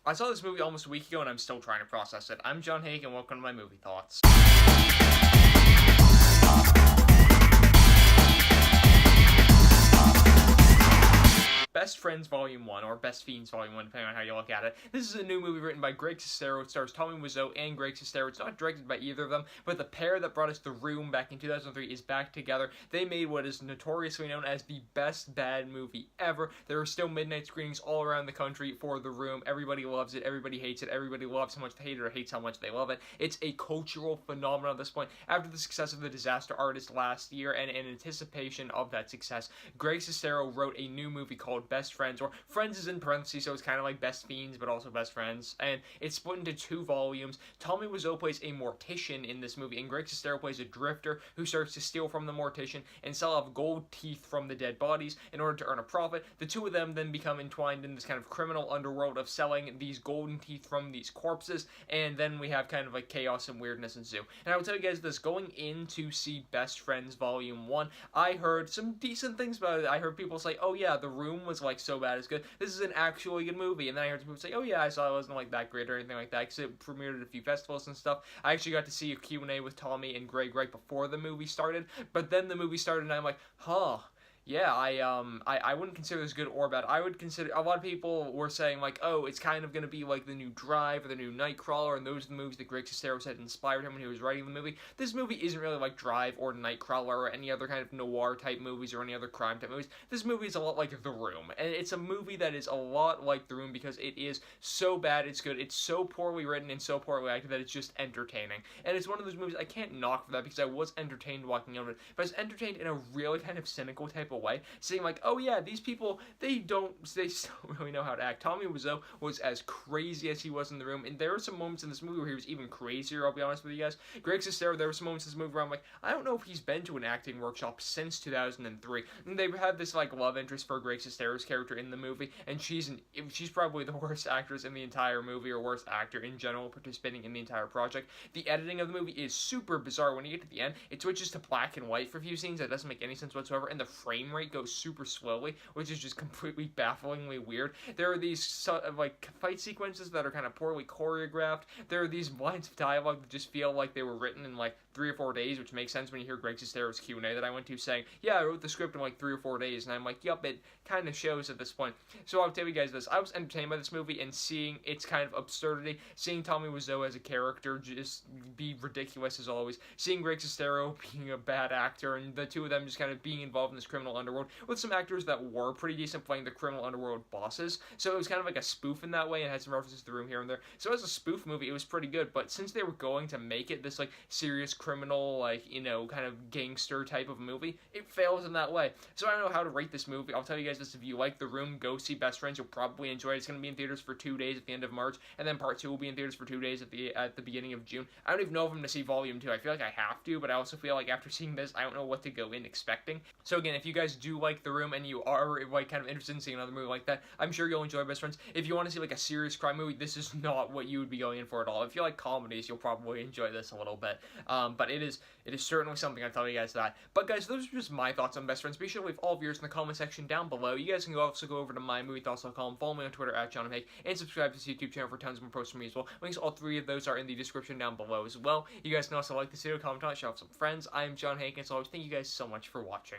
I saw this movie almost a week ago and I'm still trying to process it. I'm John Hayeck and welcome to my movie thoughts. Best Friends Volume 1, or Best Fiends Volume 1, depending on how you look at it. This is a new movie written by Greg Sestero. It stars Tommy Wiseau and Greg Sestero. It's not directed by either of them, but the pair that brought us The Room back in 2003 is back together. They made what is notoriously known as the best bad movie ever. There are still midnight screenings all around the country for The Room. Everybody loves it. Everybody hates it. Everybody loves how much they hate it or hates how much they love it. It's a cultural phenomenon at this point. After the success of The Disaster Artist last year and in anticipation of that success, Greg Sestero wrote a new movie called Best Friends, or Friends is in parentheses, so it's kind of like Best Fiends, but also Best Friends, and it's split into 2 volumes. Tommy Wiseau plays a mortician in this movie, and Greg Sestero plays a drifter who starts to steal from the mortician and sell off gold teeth from the dead bodies in order to earn a profit. The two of them then become entwined in this kind of criminal underworld of selling these golden teeth from these corpses, and then we have kind of like chaos and weirdness ensue. And I will tell you guys this, going in to see Best Friends Volume 1, I heard some decent things about it. I heard people say, oh yeah, The Room was like so bad it's good. This is an actually good movie. And then I heard some people say, oh yeah, I saw it wasn't like that great or anything like that, because it premiered at a few festivals and stuff. I actually got to see a Q&A with Tommy and Greg right before the movie started, but then the movie started and I'm like, huh. Yeah, I wouldn't consider this good or bad. I would consider, a lot of people were saying, like, oh, it's kind of going to be like the new Drive or the new Nightcrawler, and those are the movies that Greg Sestero said inspired him when he was writing the movie. This movie isn't really like Drive or Nightcrawler or any other kind of noir-type movies or any other crime-type movies. This movie is a lot like The Room, and it's a movie that is a lot like The Room because it is so bad it's good. It's so poorly written and so poorly acted that it's just entertaining. And it's one of those movies I can't knock for that because I was entertained walking out of it, but I was entertained in a really kind of cynical type of way, saying like, oh yeah, these people, they don't really know how to act. Tommy Wiseau was as crazy as he was in The Room, and there were some moments in this movie where he was even crazier, I'll be honest with you guys. Greg Sestero, there were some moments in this movie where I'm like, I don't know if he's been to an acting workshop since 2003, and they had this like love interest for Greg Sestero's character in the movie, and she's probably the worst actress in the entire movie, or worst actor in general participating in the entire project. The editing of the movie is super bizarre. When you get to the end, it switches to black and white for a few scenes. That doesn't make any sense whatsoever, and the frame rate goes super slowly, which is just completely bafflingly weird. There are these like fight sequences that are kind of poorly choreographed. There are these lines of dialogue that just feel like they were written in like 3 or 4 days, which makes sense when you hear Greg Sestero's Q&A that I went to saying, yeah, I wrote the script in like 3 or 4 days, and I'm like, yup, it kind of shows at this point. So I'll tell you guys this, I was entertained by this movie and seeing its kind of absurdity, seeing Tommy Wiseau as a character just be ridiculous as always, seeing Greg Sestero being a bad actor, and the two of them just kind of being involved in this criminal underworld, with some actors that were pretty decent playing the criminal underworld bosses, so it was kind of like a spoof in that way, and had some references to The Room here and there. So as a spoof movie, it was pretty good, but since they were going to make it this like serious criminal, like, you know, kind of gangster type of movie, it fails in that way. So I don't know how to rate this movie. I'll tell you guys this, if you like The Room, go see Best Friends. You'll probably enjoy it. It's going to be in theaters for 2 days at the end of March, and then part 2 will be in theaters for 2 days at the beginning of June. I don't even know if I'm going to see Volume 2. I feel like I have to, but I also feel like after seeing this, I don't know what to go in expecting. So again, if you guys do like The Room and you are like kind of interested in seeing another movie like that, I'm sure you'll enjoy Best Friends. If you want to see like a serious crime movie, this is not what you would be going in for at all. If you like comedies, you'll probably enjoy this a little bit. But it is certainly something. I'll tell you guys that. But guys, those are just my thoughts on Best Friends. Be sure to leave all of yours in the comment section down below. You guys can also go over to mymoviethoughts.com, follow me on Twitter at John Hayeck, and subscribe to this YouTube channel for tons more posts from me as well. Links to all 3 of those are in the description down below as well. You guys can also like this video, comment on it, share with some friends. I am John Hayeck, and as always, thank you guys so much for watching.